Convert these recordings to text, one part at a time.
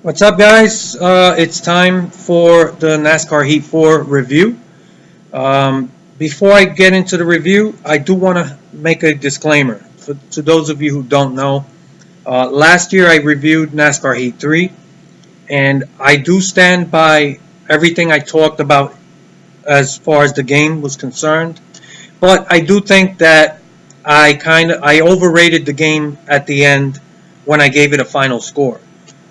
What's up, guys? It's time for the NASCAR Heat 4 review. Before I get into the review, I do want to make a disclaimer. To those of you who don't know, last year I reviewed NASCAR Heat 3, and I do stand by everything I talked about as far as the game was concerned. But I do think that I overrated the game at the end when I gave it a final score.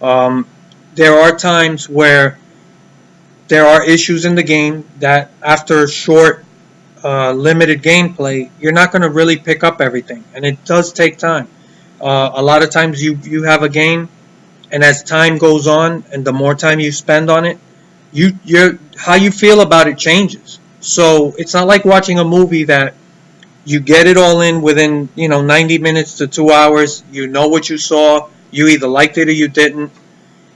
Um, there are times where there are issues in the game that after short, limited gameplay, you're not going to really pick up everything, and it does take time. A lot of times you have a game, and as time goes on, and the more time you spend on it, you're how you feel about it changes. So it's not like watching a movie that you get it all in within 90 minutes to 2 hours. You know what you saw. You either liked it or you didn't.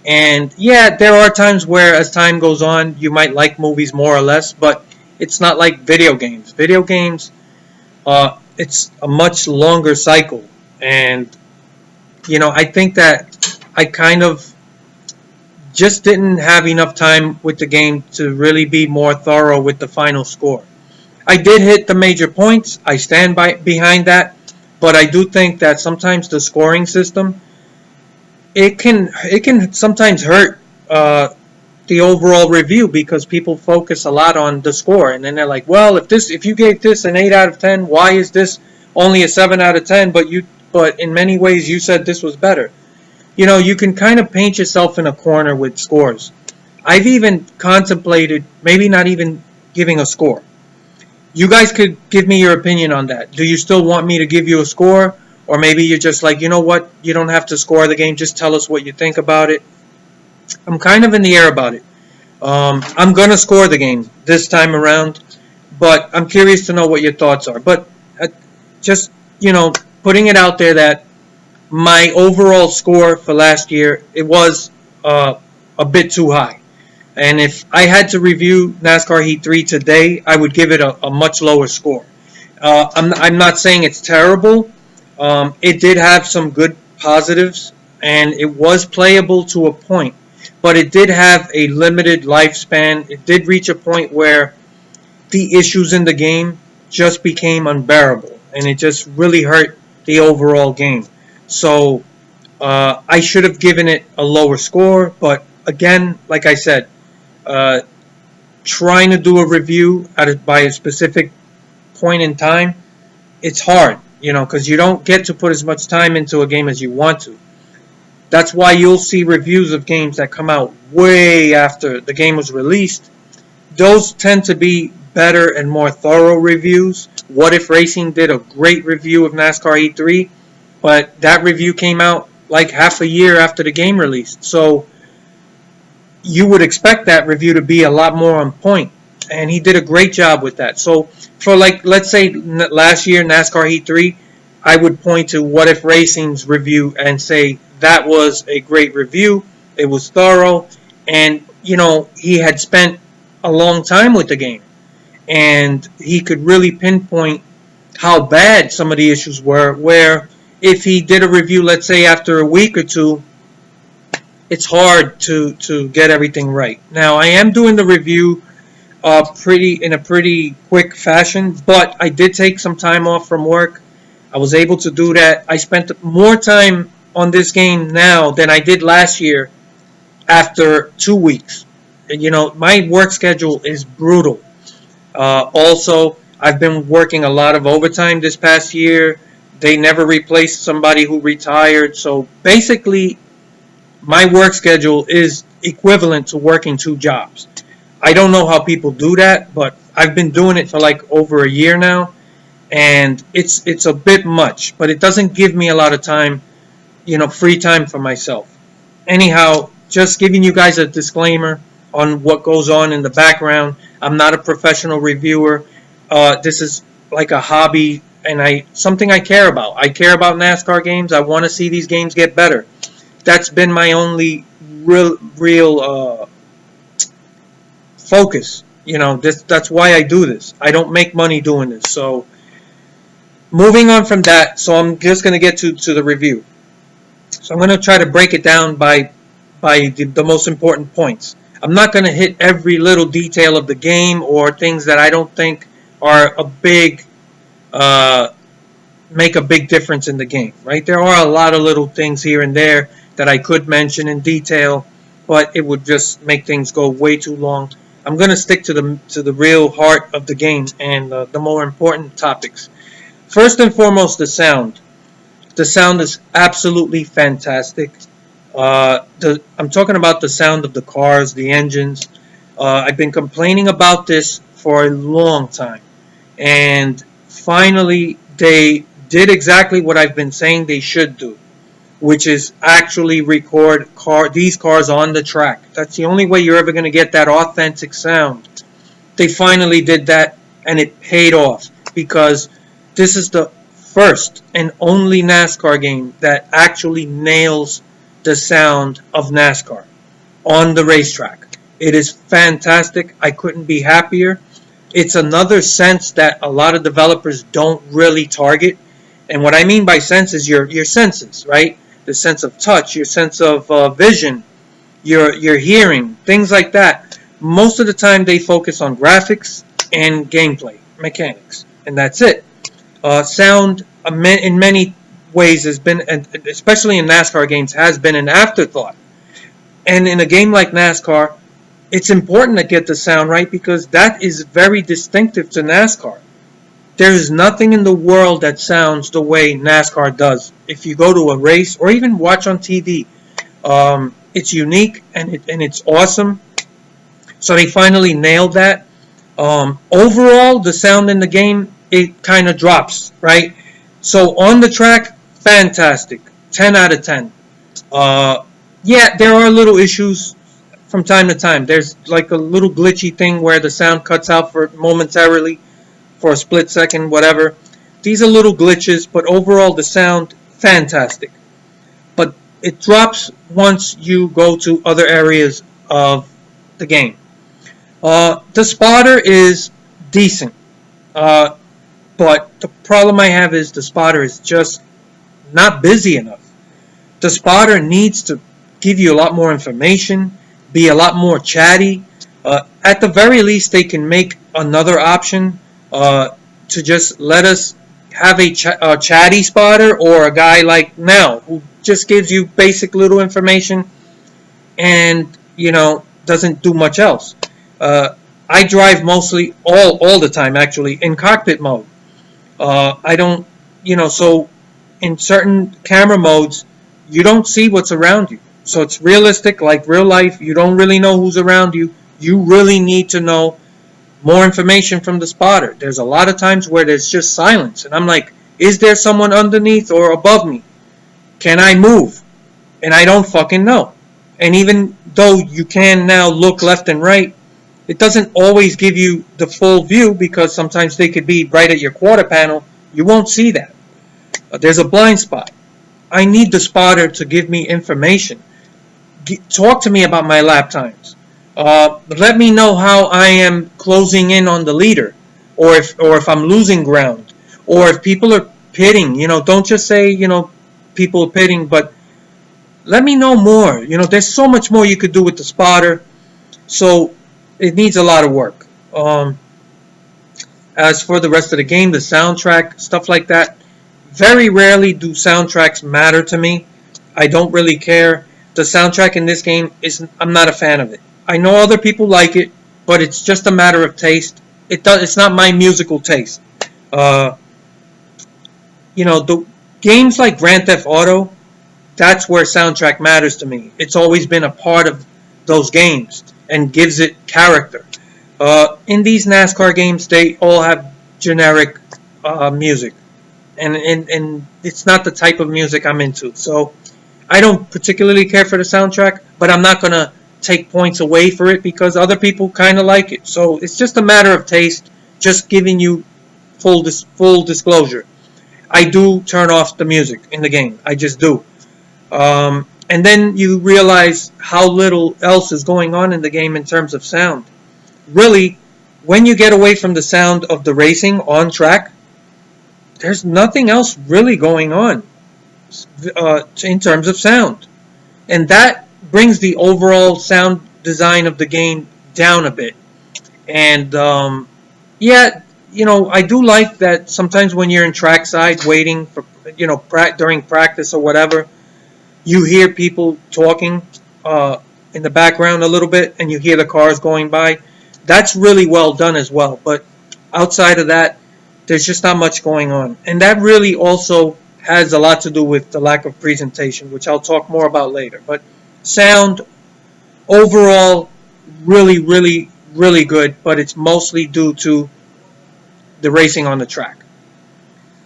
And yeah, there are times where as time goes on, you might like movies more or less, but it's not like video games. Video games, it's a much longer cycle. And, I think that I kind of just didn't have enough time with the game to really be more thorough with the final score. I did hit the major points. I stand behind that, but I do think that sometimes the scoring system it can sometimes hurt the overall review because people focus a lot on the score, and then they're like, well, if you gave this an 8 out of 10, why is this only a 7 out of 10? But in many ways you said this was better. You can kind of paint yourself in a corner with scores. I've even contemplated maybe not even giving a score. You guys could give me your opinion on that. Do you still want me to give you a score? Or maybe you're just like, you know what? You don't have to score the game. Just tell us what you think about it. I'm kind of in the air about it. I'm going to score the game this time around. But I'm curious to know what your thoughts are. But just, putting it out there that my overall score for last year, it was a bit too high. And if I had to review NASCAR Heat 3 today, I would give it a much lower score. I'm not saying it's terrible. It did have some good positives, and it was playable to a point. But it did have a limited lifespan. It did reach a point where the issues in the game just became unbearable, and it just really hurt the overall game. So I should have given it a lower score, but again, like I said, uh, trying to do a review by a specific point in time, it's hard, because you don't get to put as much time into a game as you want to. That's why you'll see reviews of games that come out way after the game was released. Those tend to be better and more thorough reviews. What If Racing did a great review of NASCAR E3, but that review came out like half a year after the game released. So you would expect that review to be a lot more on point, and he did a great job with that. So for, like, let's say last year NASCAR Heat 3, I would point to What If Racing's review and say that was a great review. It was thorough, and he had spent a long time with the game, and he could really pinpoint how bad some of the issues were, where if he did a review, let's say after a week or two, it's hard to get everything right. Now, I am doing the review in a pretty quick fashion, but I did take some time off from work. I was able to do that. I spent more time on this game now than I did last year after 2 weeks. My work schedule is brutal. Also, I've been working a lot of overtime this past year. They never replaced somebody who retired. So basically, my work schedule is equivalent to working two jobs. I don't know how people do that, but I've been doing it for like over a year now, and it's a bit much, but it doesn't give me a lot of time, free time for myself. Anyhow, just giving you guys a disclaimer on what goes on in the background. I'm not a professional reviewer. This is like a hobby, and something I care about. I care about NASCAR games. I want to see these games get better. That's been my only real focus. That's why I do this. I don't make money doing this. So moving on from that, so I'm just going to get to the review. So I'm going to try to break it down by by the most important points. I'm not going to hit every little detail of the game or things that I don't think are a big uh, make a big difference in the game, right? There are a lot of little things here and there that I could mention in detail, but it would just make things go way too long. I'm going to stick to the real heart of the game and the more important topics. First and foremost, the sound. The sound is absolutely fantastic. I'm talking about the sound of the cars, the engines. I've been complaining about this for a long time, and finally they did exactly what I've been saying they should do, which is actually record these cars on the track. That's the only way you're ever going to get that authentic sound. They finally did that, and it paid off because this is the first and only NASCAR game that actually nails the sound of NASCAR on the racetrack. It is fantastic. I couldn't be happier. It's another sense that a lot of developers don't really target. And what I mean by sense is your senses, right? The sense of touch, your sense of vision, your hearing, things like that. Most of the time they focus on graphics and gameplay mechanics, and that's it. Sound in many ways has been, especially in NASCAR games, has been an afterthought. And in a game like NASCAR, it's important to get the sound right because that is very distinctive to NASCAR. There is nothing in the world that sounds the way NASCAR does. If you go to a race or even watch on TV, it's unique and it's awesome. So they finally nailed that. Overall, the sound in the game, it kind of drops, right? So on the track, fantastic. 10 out of 10. Yeah, there are little issues from time to time. There's like a little glitchy thing where the sound cuts out for momentarily for a split second, whatever. These are little glitches, but overall the sound, fantastic. But it drops once you go to other areas of the game. The spotter is decent, but the problem I have is the spotter is just not busy enough. The spotter needs to give you a lot more information, be a lot more chatty. At the very least, they can make another option to just let us have a chatty spotter or a guy like now who just gives you basic little information and doesn't do much else. I drive mostly all the time actually in cockpit mode. I don't, so in certain camera modes, you don't see what's around you. So it's realistic, like real life. You don't really know who's around you. You really need to know more information from the spotter. There's a lot of times where there's just silence. And I'm like, is there someone underneath or above me? Can I move? And I don't fucking know. And even though you can now look left and right, it doesn't always give you the full view because sometimes they could be right at your quarter panel. You won't see that. There's a blind spot. I need the spotter to give me information. Talk to me about my lap times. Let me know how I am closing in on the leader, or if I'm losing ground, or if people are pitting. Don't just say people are pitting, but let me know more. There's so much more you could do with the spotter. So it needs a lot of work. As for the rest of the game, the soundtrack, stuff like that, very rarely do soundtracks matter to me. I don't really care. The soundtrack in this game I'm not a fan of it. I know other people like it, but it's just a matter of taste. It's not my musical taste. The games like Grand Theft Auto, that's where soundtrack matters to me. It's always been a part of those games and gives it character. In these NASCAR games, they all have generic music, and it's not the type of music I'm into. So I don't particularly care for the soundtrack, but I'm not going to take points away for it because other people kind of like it. So it's just a matter of taste, just giving you full disclosure. I do turn off the music in the game. I just do. And then you realize how little else is going on in the game in terms of sound. Really, when you get away from the sound of the racing on track, there's nothing else really going on in terms of sound. And that brings the overall sound design of the game down a bit. And yeah, I do like that sometimes when you're in trackside waiting for, during practice or whatever, you hear people talking uh, in the background a little bit, and you hear the cars going by. That's really well done as well. But outside of that, there's just not much going on, and that really also has a lot to do with the lack of presentation, which I'll talk more about later. But sound overall, really, really, really good, but it's mostly due to the racing on the track.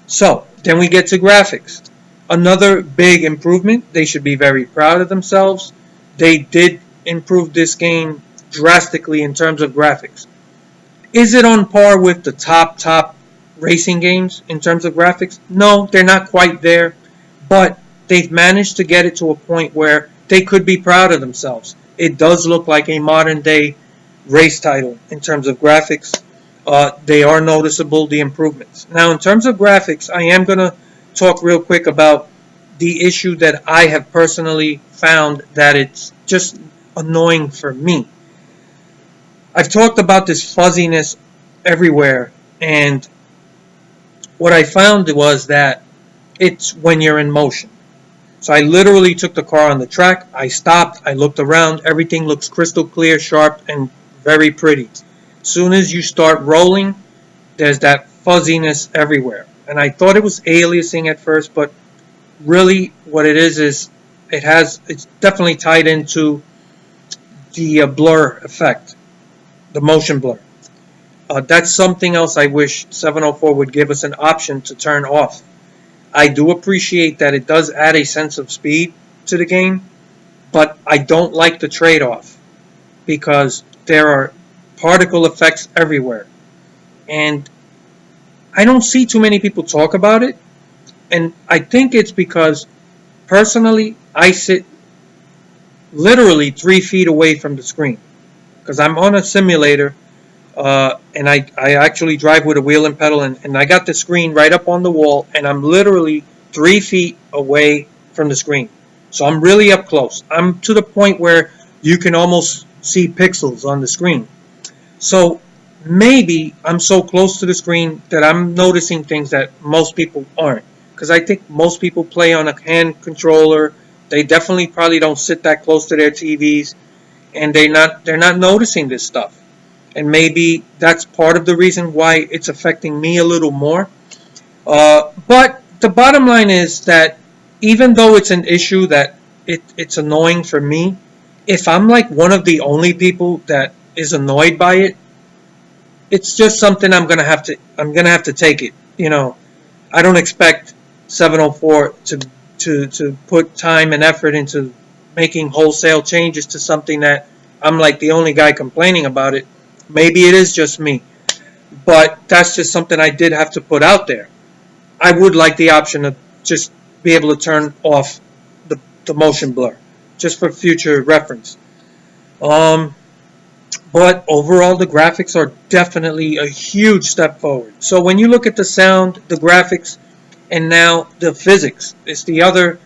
So then we get to graphics. Another big improvement. They should be very proud of themselves. They did improve this game drastically in terms of graphics. Is it on par with the top racing games in terms of graphics? No, they're not quite there, but they've managed to get it to a point where they could be proud of themselves. It does look like a modern day race title in terms of graphics. They are noticeable, the improvements. Now, in terms of graphics, I am going to talk real quick about the issue that I have personally found that it's just annoying for me. I've talked about this fuzziness everywhere, and what I found was that it's when you're in motion. So I literally took the car on the track, I stopped, I looked around, everything looks crystal clear, sharp, and very pretty. As soon as you start rolling, there's that fuzziness everywhere. And I thought it was aliasing at first, but really what it is it's definitely tied into the blur effect, the motion blur. That's something else I wish 704 would give us an option to turn off. I do appreciate that it does add a sense of speed to the game, but I don't like the trade-off because there are particle effects everywhere. And I don't see too many people talk about it, and I think it's because personally I sit literally 3 feet away from the screen because I'm on a simulator, and I actually drive with a wheel and pedal, and I got the screen right up on the wall, and I'm literally 3 feet away from the screen. So I'm really up close. I'm to the point where you can almost see pixels on the screen. So maybe I'm so close to the screen that I'm noticing things that most people aren't. Because I think most people play on a hand controller. They definitely probably don't sit that close to their TVs, and they're not noticing this stuff. And maybe that's part of the reason why it's affecting me a little more. But the bottom line is that even though it's an issue that it's annoying for me, if I'm like one of the only people that is annoyed by it, it's just something I'm gonna have to take it. I don't expect 704 to put time and effort into making wholesale changes to something that I'm like the only guy complaining about it. Maybe it is just me, but that's just something I did have to put out there. I would like the option to just be able to turn off the motion blur, just for future reference. But overall, the graphics are definitely a huge step forward. So when you look at the sound, the graphics, and now the physics, it's the other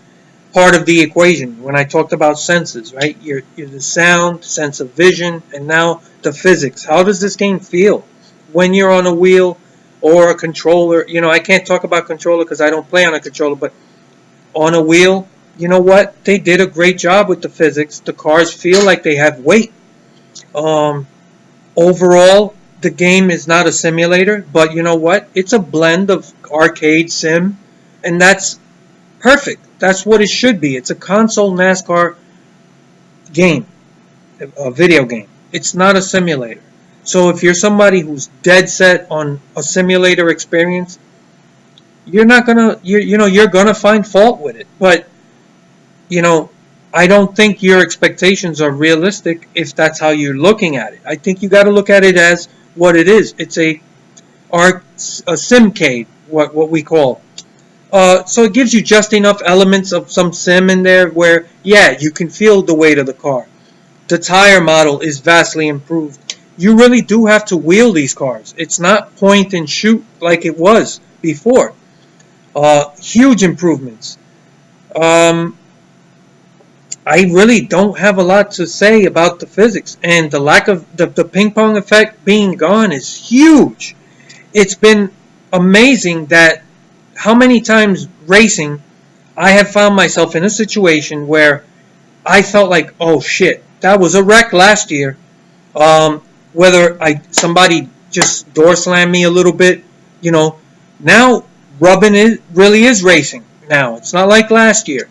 part of the equation when I talked about senses, right? You're the sound, sense of vision, and now the physics. How does this game feel when you're on a wheel or a controller? I can't talk about controller because I don't play on a controller, but on a wheel, you know what? They did a great job with the physics. The cars feel like they have weight. Overall, the game is not a simulator, but you know what? It's a blend of arcade sim, and that's perfect. That's what it should be. It's a console NASCAR game, a video game. It's not a simulator. So if you're somebody who's dead set on a simulator experience, you're not gonna you're gonna find fault with it. But I don't think your expectations are realistic if that's how you're looking at it. I think you got to look at it as what it is. It's a simcade, what we call. So it gives you just enough elements of some sim in there where, yeah, you can feel the weight of the car. The tire model is vastly improved. You really do have to wheel these cars. It's not point and shoot like it was before. Huge improvements. I really don't have a lot to say about the physics, and the lack of the ping pong effect being gone is huge. It's been amazing that how many times racing I have found myself in a situation where I felt like, oh shit, that was a wreck last year. Whether somebody just door slammed me a little bit, you know, now rubbing it really is racing. Now it's not like last year.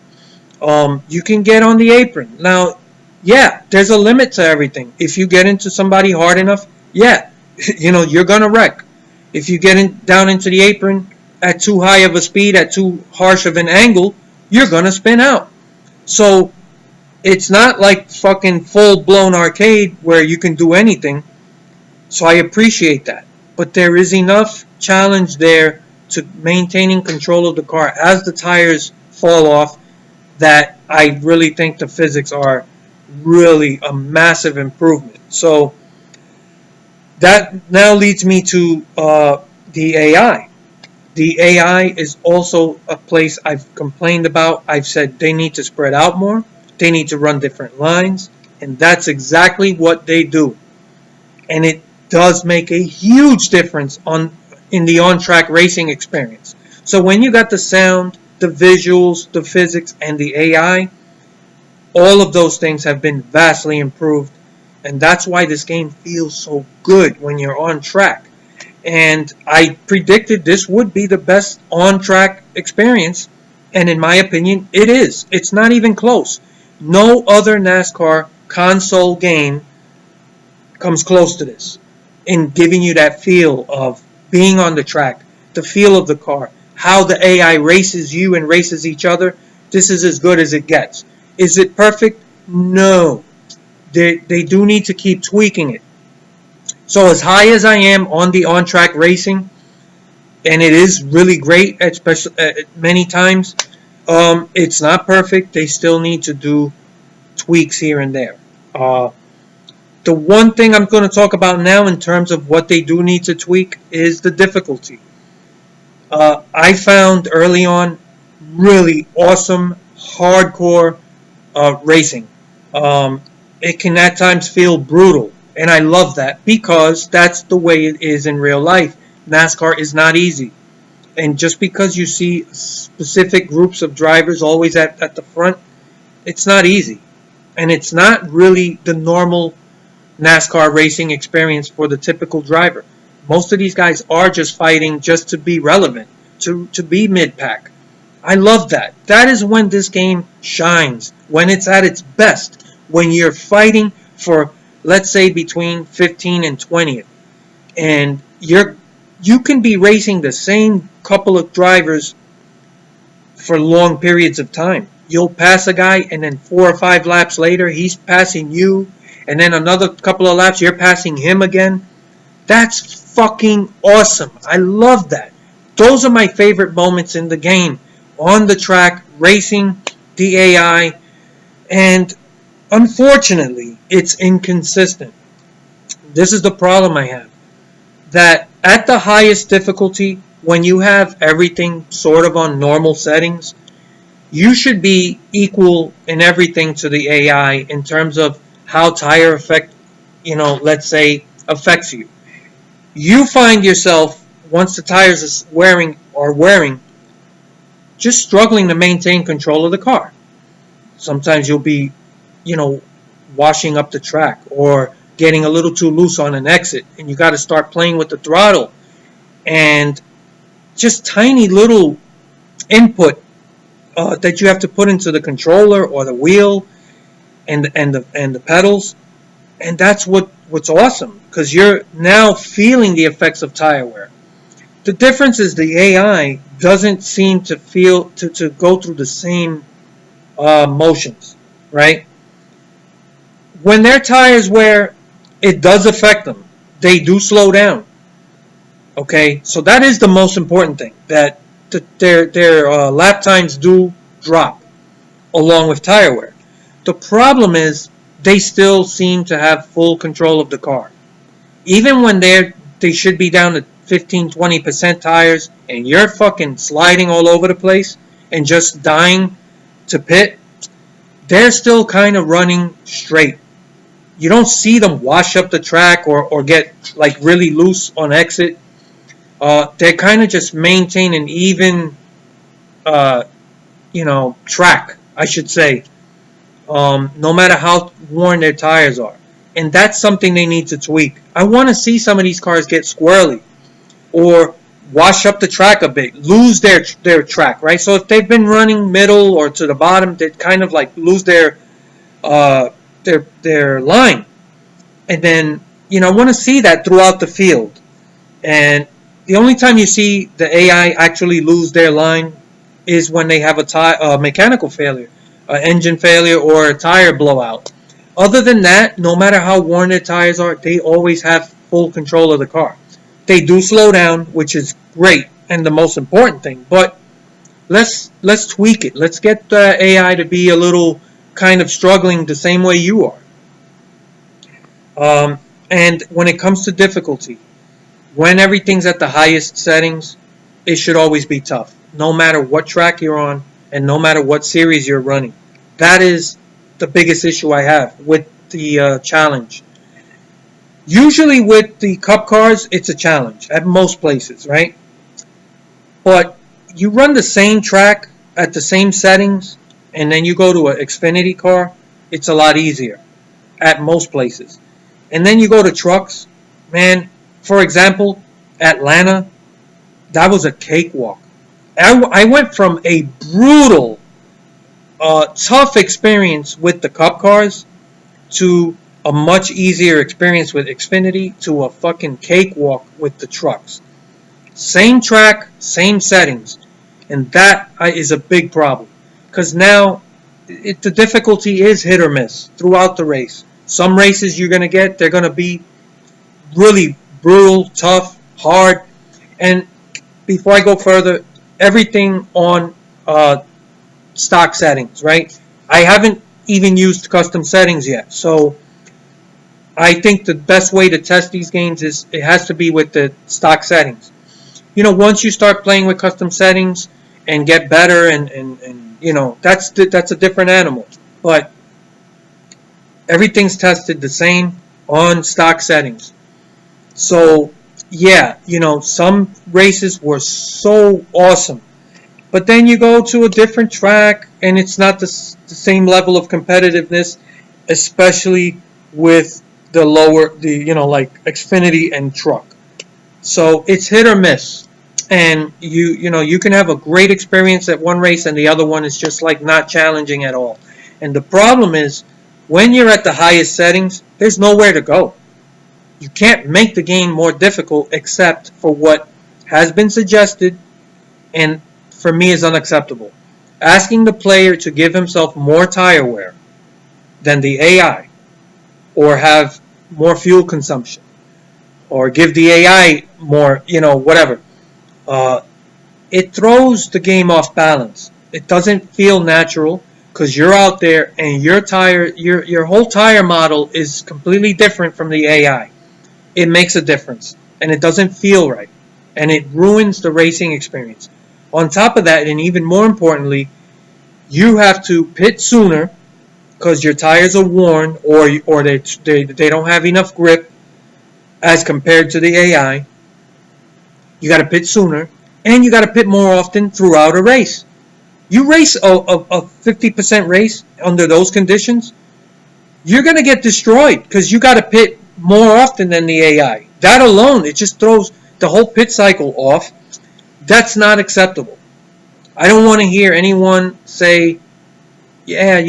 You can get on the apron. Now, yeah, there's a limit to everything. If you get into somebody hard enough, yeah, you're gonna wreck. If you get down into the apron at too high of a speed, at too harsh of an angle, you're gonna spin out. So it's not like fucking full blown arcade where you can do anything. So I appreciate that. But there is enough challenge there to maintaining control of the car as the tires fall off that I really think the physics are really a massive improvement. So that now leads me to the AI. The AI is also a place I've complained about. I've said they need to spread out more. They need to run different lines. And that's exactly what they do. And it does make a huge difference in the on-track racing experience. So when you got the sound, the visuals, the physics, and the AI, all of those things have been vastly improved. And that's why this game feels so good when you're on track. And I predicted this would be the best on-track experience. And in my opinion, it is. It's not even close. No other NASCAR console game comes close to this in giving you that feel of being on the track, the feel of the car, how the AI races you and races each other. This is as good as it gets. Is it perfect? No. They do need to keep tweaking it. So as high as I am on the on-track racing, and it is really great, especially many times, it's not perfect. They still need to do tweaks here and there. The one thing I'm going to talk about now in terms of what they do need to tweak is the difficulty. I found early on really awesome, hardcore racing. It can at times feel brutal, and I love that because that's the way it is in real life. NASCAR is not easy. And just because you see specific groups of drivers always at the front, it's not easy. And it's not really the normal NASCAR racing experience for the typical driver. Most of these guys are just fighting just to be relevant, to be mid-pack. I love that. That is when this game shines, when it's at its best, when you're fighting for, let's say, between 15 and 20th. And you can be racing the same couple of drivers for long periods of time. You'll pass a guy, and then 4 or 5 laps later, he's passing you. And then another couple of laps, you're passing him again. That's fucking awesome. I love that. Those are my favorite moments in the game. On the track, racing, the AI, and unfortunately, it's inconsistent. This is the problem I have. That at the highest difficulty, when you have everything sort of on normal settings, you should be equal in everything to the AI in terms of how tire effect, let's say, affects you. You find yourself, once the tires are wearing, just struggling to maintain control of the car. Sometimes you'll be, washing up the track or getting a little too loose on an exit, and you got to start playing with the throttle. And just tiny little input that you have to put into the controller or the wheel and the pedals, and that's what's awesome, because you're now feeling the effects of tire wear. The difference is the AI doesn't seem to feel to go through the same motions, right? When their tires wear, it does affect them. They do slow down. Okay, so that is the most important thing, that their lap times do drop along with tire wear. The problem is they still seem to have full control of the car. Even when they should be down to 15-20% tires and you're fucking sliding all over the place and just dying to pit, they're still kind of running straight. You don't see them wash up the track or get like really loose on exit. They kind of just maintain an even, uh, track, I should say, no matter how worn their tires are. And that's something they need to tweak. I want to see some of these cars get squirrely or wash up the track a bit, lose their track, right? So if they've been running middle or to the bottom, they kind of like lose uh, their line. And then, I want to see that throughout the field. And the only time you see the AI actually lose their line is when they have a mechanical failure, engine failure, or a tire blowout. Other than that, no matter how worn their tires are, they always have full control of the car. They do slow down, which is great and the most important thing. But let's tweak it. Let's get the AI to be a little kind of struggling the same way you are. And when it comes to difficulty, when everything's at the highest settings, it should always be tough, no matter what track you're on and no matter what series you're running. That is the biggest issue I have with the challenge. Usually with the cup cars, it's a challenge at most places, right? But you run the same track at the same settings, and then you go to an Xfinity car, it's a lot easier at most places. And then you go to trucks, man. For example, Atlanta, that was a cakewalk. I went from a brutal, tough experience with the Cup cars to a much easier experience with Xfinity to a fucking cakewalk with the trucks. Same track, same settings. And that is a big problem. Because now the difficulty is hit or miss throughout the race. Some races you're going to get, they're going to be really brutal, tough, hard. And before I go further, everything on stock settings, right? I haven't even used custom settings yet. So I think the best way to test these games is it has to be with the stock settings. Once you start playing with custom settings and get better and that's a different animal. But everything's tested the same on stock settings. So, yeah, some races were so awesome. But then you go to a different track, and it's not the same level of competitiveness, especially with like Xfinity and truck. So it's hit or miss. And you can have a great experience at one race, and the other one is just like not challenging at all. And the problem is, when you're at the highest settings, there's nowhere to go. You can't make the game more difficult except for what has been suggested and for me is unacceptable. Asking the player to give himself more tire wear than the AI or have more fuel consumption or give the AI more, whatever. It throws the game off balance. It doesn't feel natural because you're out there and your whole tire model is completely different from the AI. It makes a difference, and it doesn't feel right, and it ruins the racing experience. On top of that, and even more importantly, you have to pit sooner because your tires are worn or they don't have enough grip as compared to the AI. You got to pit sooner, and you got to pit more often throughout a race. You race a 50% race under those conditions, you're going to get destroyed because you got to pit more often than the AI. That alone, it just throws the whole pit cycle off. That's not acceptable. I don't want to hear anyone say, yeah,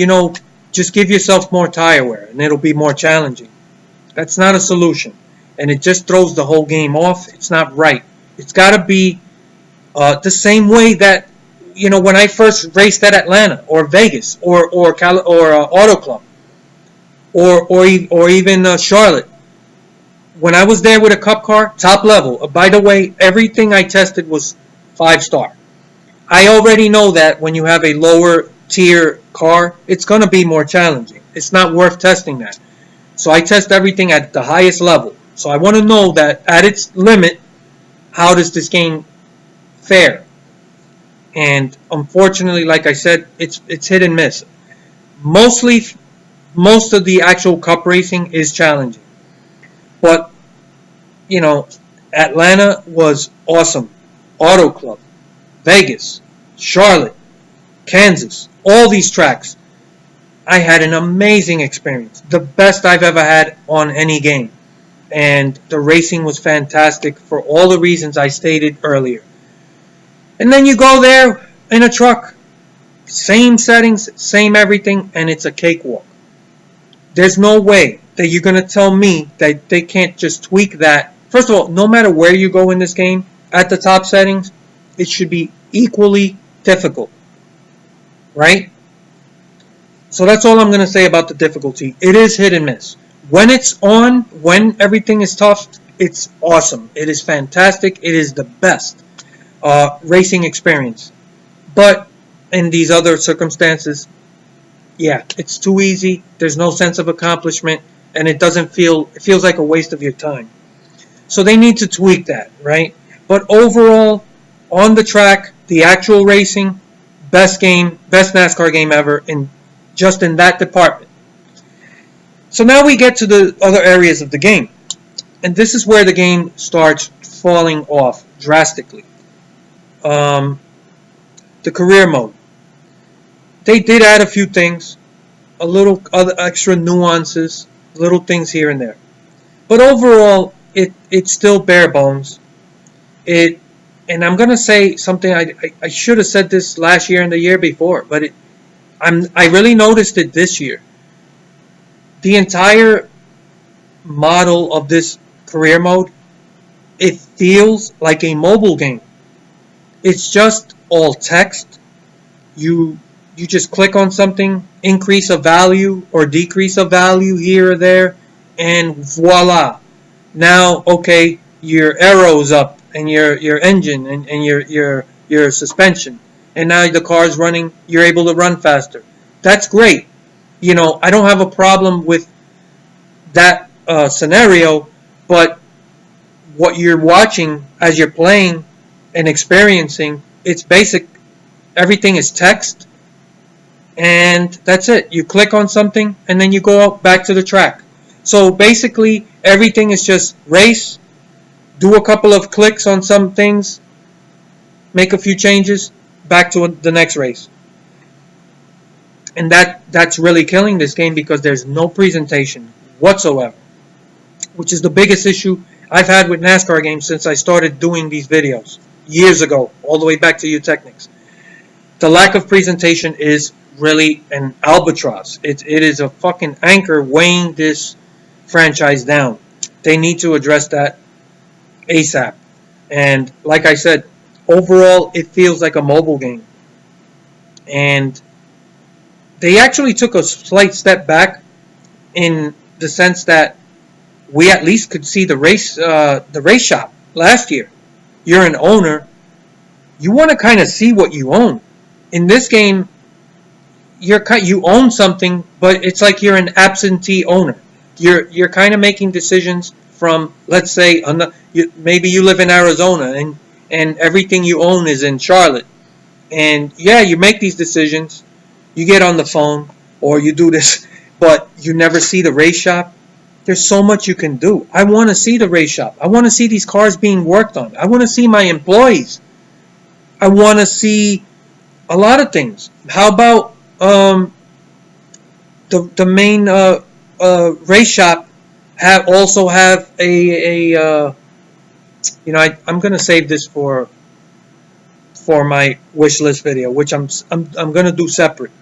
just give yourself more tire wear and it'll be more challenging. That's not a solution. And it just throws the whole game off. It's not right. It's got to be the same way that, when I first raced at Atlanta or Vegas or Auto Club or even Charlotte. When I was there with a Cup car, top level. By the way, everything I tested was 5-star. I already know that when you have a lower tier car, it's going to be more challenging. It's not worth testing that. So I test everything at the highest level. So I want to know that at its limit, how does this game fare? And unfortunately, like I said, it's hit and miss. Mostly, most of the actual cup racing is challenging. But, you know, Atlanta was awesome. Auto Club, Vegas, Charlotte, Kansas, all these tracks. I had an amazing experience. The best I've ever had on any game. And the racing was fantastic for all the reasons I stated earlier. And then you go there in a truck. Same settings, same everything, and it's a cakewalk. There's no way that you're going to tell me that they can't just tweak that. First of all, no matter where you go in this game, at the top settings, it should be equally difficult. Right? So that's all I'm going to say about the difficulty. It is hit and miss. When it's on, when everything is tough, it's awesome. It is fantastic. It is the best racing experience. But in these other circumstances, yeah, it's too easy. There's no sense of accomplishment, and it feels like a waste of your time. So they need to tweak that, right? But overall, on the track, the actual racing, best NASCAR game ever just in that department. So now we get to the other areas of the game. And this is where the game starts falling off drastically. The career mode. They did add a few things, a little other extra nuances, little things here and there. But overall, it's still bare bones. And I'm gonna say something I should have said this last year and the year before, but I really noticed it this year. The entire model of this career mode, it feels like a mobile game. It's just all text. You just click on something, increase a value or decrease a value here or there, and voila. Now, okay, your arrow's up, and your engine and your suspension, and now the car's running. You're able to run faster. That's great. I don't have a problem with that scenario, but what you're watching as you're playing and experiencing, it's basic. Everything is text, and that's it. You click on something, and then you go back to the track. So basically, everything is just race, do a couple of clicks on some things, make a few changes, back to the next race. And that's really killing this game because there's no presentation whatsoever, which is the biggest issue I've had with NASCAR games since I started doing these videos years ago, all the way back to Eutechnics. The lack of presentation is really an albatross. It is a fucking anchor weighing this franchise down. They need to address that ASAP. And like I said, overall, it feels like a mobile game. And they actually took a slight step back in the sense that we at least could see the race shop last year. You're an owner. You want to kind of see what you own. In this game, you own something, but it's like you're an absentee owner. You're kind of making decisions from, let's say, maybe you live in Arizona and everything you own is in Charlotte. And yeah, you make these decisions. You get on the phone or you do this, but you never see the race shop. There's so much you can do. I want to see the race shop. I want to see these cars being worked on. I want to see my employees. I want to see a lot of things. How about the main race shop also have I'm going to save this for my wish list video, which I'm going to do separate.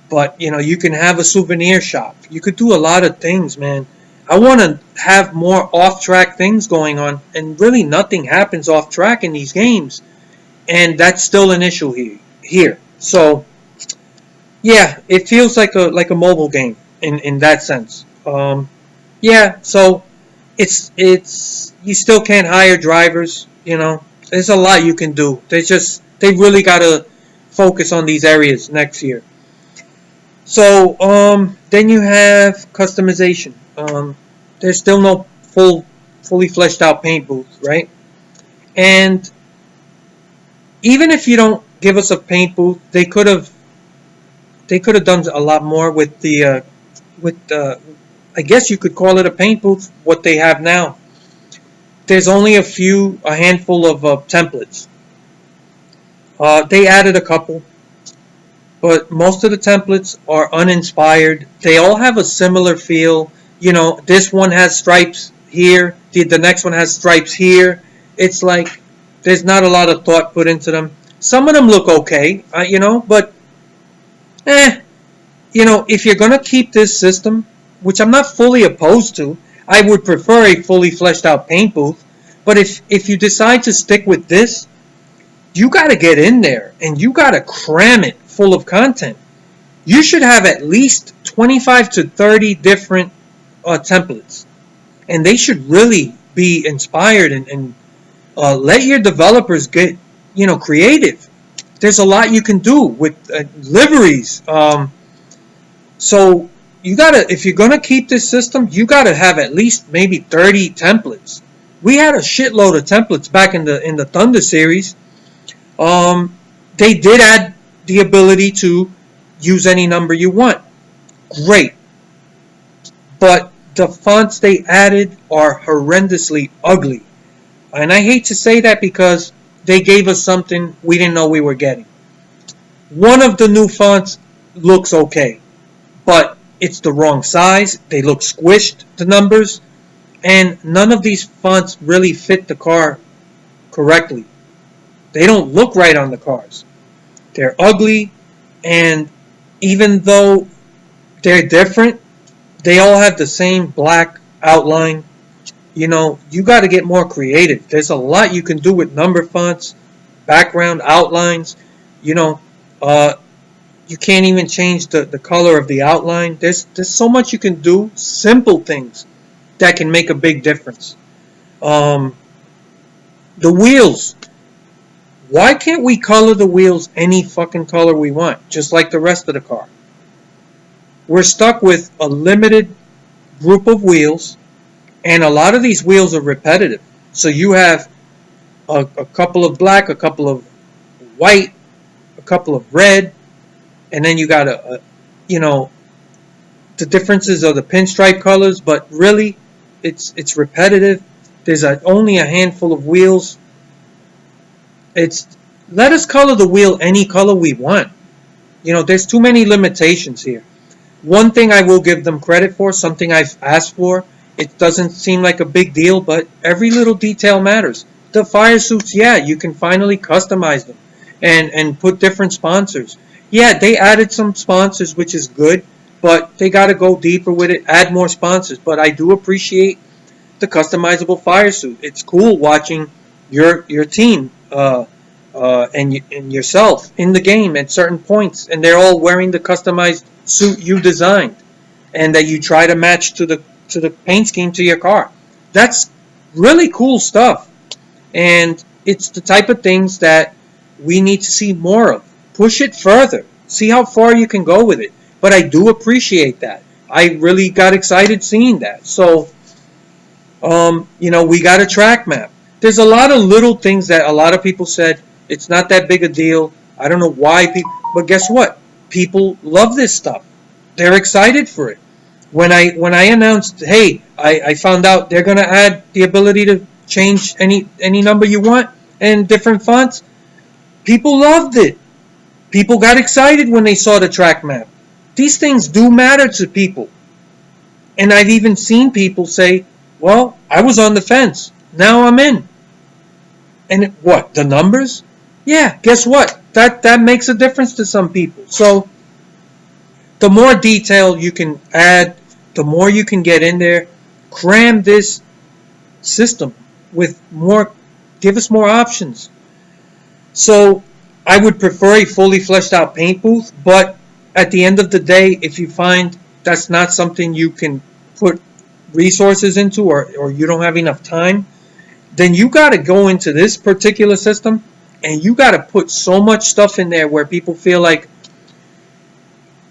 But you can have a souvenir shop. You could do a lot of things, man. I want to have more off-track things going on, and really nothing happens off-track in these games, and that's still an issue here. So yeah, it feels like a mobile game in that sense. Yeah, so it's you still can't hire drivers. There's a lot you can do. They really got to focus on these areas next year. So then you have customization. There's still no fully fleshed out paint booth, right? And even if you don't give us a paint booth, they could have They could have done a lot more with the I guess you could call it a paint booth. What they have now, there's only a handful of templates. They added a couple, but most of the templates are uninspired. They all have a similar feel. You know, this one has stripes here, the next one has stripes here. It's like there's not a lot of thought put into them. Some of them look okay, but if you're gonna keep this system, which I'm not fully opposed to, I would prefer a fully fleshed out paint booth. But if you decide to stick with this, you got to get in there and you got to cram it full of content. You should have at least 25 to 30 different templates, and they should really be inspired and let your developers get creative. There's a lot you can do with liveries. So you gotta, if you're gonna keep this system, you gotta have at least maybe 30 templates. We had a shitload of templates back in the Thunder series. They did add the ability to use any number you want. Great. But the fonts they added are horrendously ugly. And I hate to say that because they gave us something we didn't know we were getting. One of the new fonts looks okay, but it's the wrong size. They look squished, the numbers, and none of these fonts really fit the car correctly. They don't look right on the cars. They're ugly, and even though they're different, they all have the same black outline. You got to get more creative. There's a lot you can do with number fonts, background outlines. You can't even change the color of the outline. There's so much you can do. Simple things that can make a big difference. The wheels. Why can't we color the wheels any fucking color we want, just like the rest of the car? We're stuck with a limited group of wheels, and a lot of these wheels are repetitive. So you have a couple of black, a couple of white, a couple of red, and then you got the differences of the pinstripe colors, but really it's repetitive. There's only a handful of wheels. Let us color the wheel any color we want. There's too many limitations here. One thing I will give them credit for, something I've asked for, it doesn't seem like a big deal, but every little detail matters. The fire suits, yeah, you can finally customize them and put different sponsors. Yeah, they added some sponsors, which is good, but they got to go deeper with it, add more sponsors. But I do appreciate the customizable fire suit. It's cool watching your team and yourself in the game at certain points, and they're all wearing the customized suit you designed, and that you try to match to the paint scheme to your car. That's really cool stuff, and it's the type of things that we need to see more of. Push it further. See how far you can go with it. But I do appreciate that. I really got excited seeing that. So, we got a track map. There's a lot of little things that a lot of people said it's not that big a deal. I don't know why people, but guess what? People love this stuff. They're excited for it. When I announced, hey, I found out they're gonna add the ability to change any number you want and different fonts, people loved it. People got excited when they saw the track map. These things do matter to people. And I've even seen people say, well, I was on the fence. Now I'm in. And what? The numbers? Yeah, guess what? That makes a difference to some people. So the more detail you can add, the more you can get in there. Cram this system with more, give us more options. So I would prefer a fully fleshed out paint booth, but at the end of the day, if you find that's not something you can put resources into, or you don't have enough time, then you got to go into this particular system and you got to put so much stuff in there where people feel like,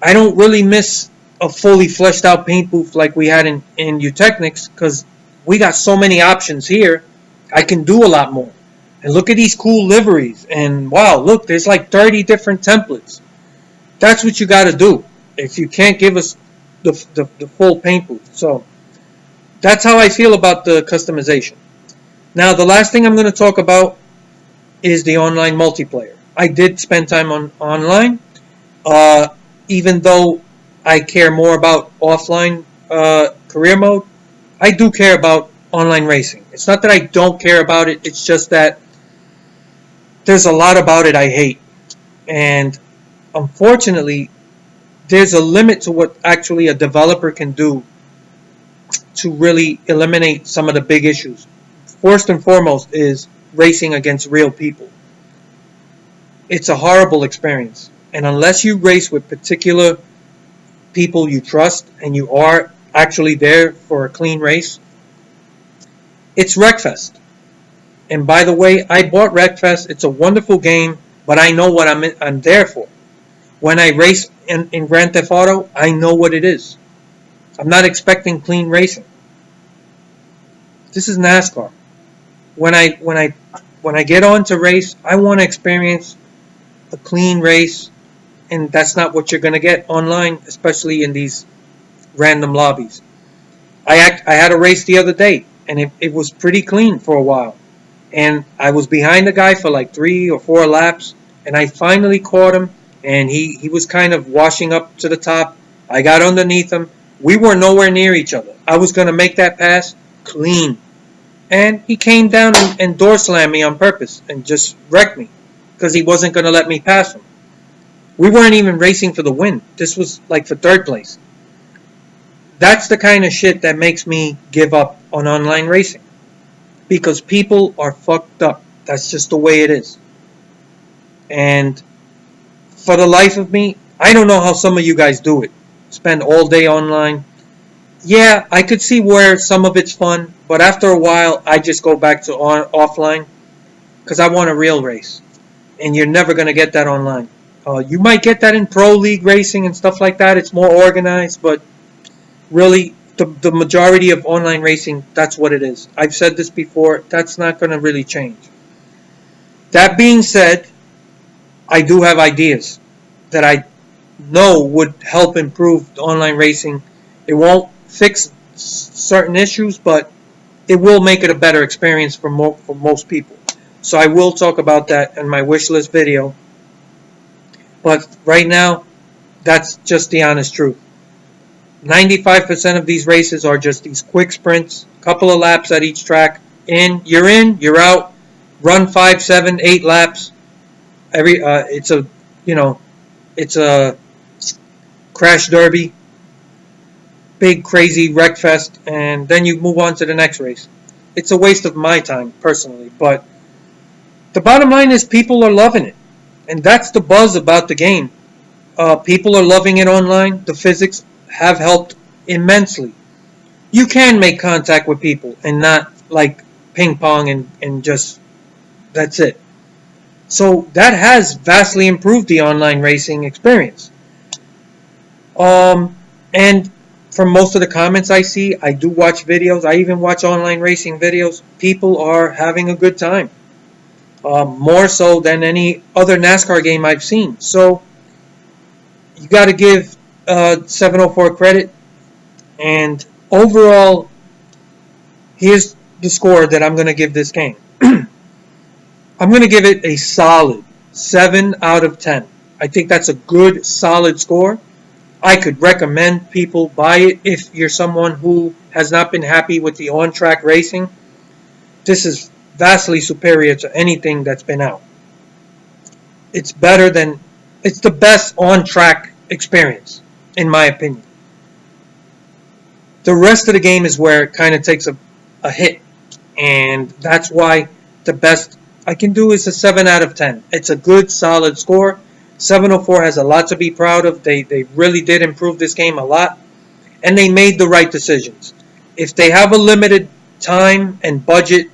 I don't really miss a fully fleshed out paint booth like we had in Eutechnics, because we got so many options here. I can do a lot more. And look at these cool liveries. And wow, look, there's like 30 different templates. That's what you got to do if you can't give us the full paint booth. So that's how I feel about the customization. Now, the last thing I'm going to talk about is the online multiplayer. I did spend time on online, uh, even though I care more about offline career mode. I do care about online racing. It's not that I don't care about it. It's just that there's a lot about it I hate, and unfortunately, there's a limit to what actually a developer can do to really eliminate some of the big issues. First and foremost is racing against real people. It's a horrible experience. And unless you race with particular people you trust and you are actually there for a clean race, it's Wreckfest. And by the way, I bought Wreckfest. It's a wonderful game, but I know what I'm there for. When I race in Grand Theft Auto, I know what it is. I'm not expecting clean racing. This is NASCAR. When I get on to race, I want to experience a clean race, and that's not what you're going to get online, especially in these random lobbies. I had a race the other day, and it was pretty clean for a while. And I was behind the guy for like 3 or 4 laps, and I finally caught him, and he was kind of washing up to the top. I got underneath him. We were nowhere near each other. I was going to make that pass clean. And he came down and door slammed me on purpose and just wrecked me because he wasn't going to let me pass him. We weren't even racing for the win. This was like for third place. That's the kind of shit that makes me give up on online racing. Because people are fucked up. That's just the way it is. And for the life of me, I don't know how some of you guys do it. Spend all day online. Yeah, I could see where some of it's fun, but after a while, I just go back to offline because I want a real race. And you're never going to get that online. You might get that in pro league racing and stuff like that. It's more organized, but really, the majority of online racing, that's what it is. I've said this before. That's not going to really change. That being said, I do have ideas that I know would help improve online racing. It won't fix certain issues, but it will make it a better experience for most people. So I will talk about that in my wish list video. But right now, that's just the honest truth. 95% of these races are just these quick sprints, couple of laps at each track. In, you're out. Run 5, 7, 8 laps. It's a crash derby, big crazy wreck fest, and then you move on to the next race. It's a waste of my time personally, but the bottom line is people are loving it, and that's the buzz about the game. People are loving it online. The physics have helped immensely. You can make contact with people and not like ping pong and just that's it. So that has vastly improved the online racing experience. And from most of the comments I see, I do watch videos. I even watch online racing videos. People are having a good time. More so than any other NASCAR game I've seen. So you got to give 704 credit. And overall, here's the score that I'm going to give this game. I'm going to give it a solid 7 out of 10. I think that's a good, solid score. I could recommend people buy it if you're someone who has not been happy with the on-track racing. This is vastly superior to anything that's been out. It's the best on-track experience, in my opinion. The rest of the game is where it kind of takes a hit, and that's why the best I can do is a 7 out of 10. It's a good, solid score. 704 has a lot to be proud of. They really did improve this game a lot, and they made the right decisions. If they have a limited time and budget,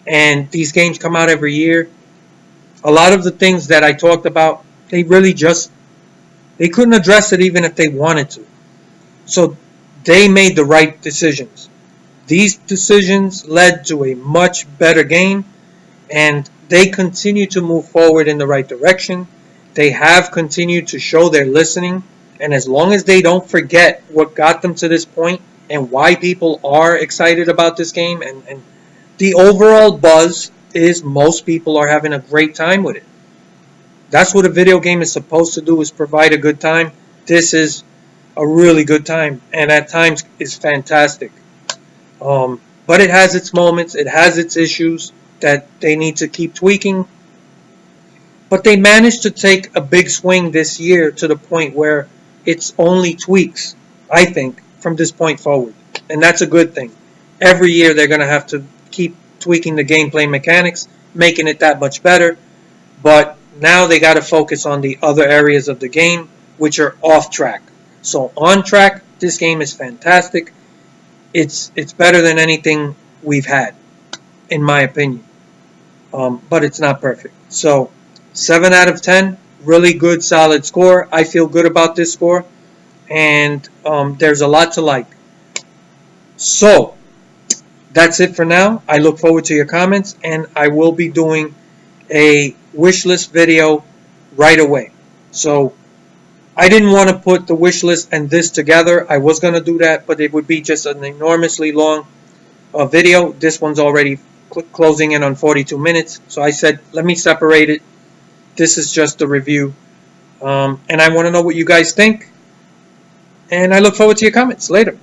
and these games come out every year, a lot of the things that I talked about, they couldn't address it even if they wanted to. So they made the right decisions. These decisions led to a much better game, and they continue to move forward in the right direction. They have continued to show they're listening, and as long as they don't forget what got them to this point and why people are excited about this game, and the overall buzz is most people are having a great time with it. That's what a video game is supposed to do, is provide a good time. This is a really good time, and at times is fantastic. But it has its moments, it has its issues that they need to keep tweaking. But they managed to take a big swing this year to the point where it's only tweaks, I think, from this point forward. And that's a good thing. Every year they're going to have to keep tweaking the gameplay mechanics, making it that much better. But now they got to focus on the other areas of the game, which are off track. So on track, this game is fantastic. It's better than anything we've had, in my opinion. But it's not perfect. So 7 out of 10, really good, solid score. I feel good about this score, and there's a lot to like. So that's it for now. I look forward to your comments, and I will be doing a wish list video right away. So I didn't want to put the wish list and this together. I was going to do that, but it would be just an enormously long video. This one's already closing in on 42 minutes. So I said, let me separate it. This is just a review. And I want to know what you guys think. And I look forward to your comments later.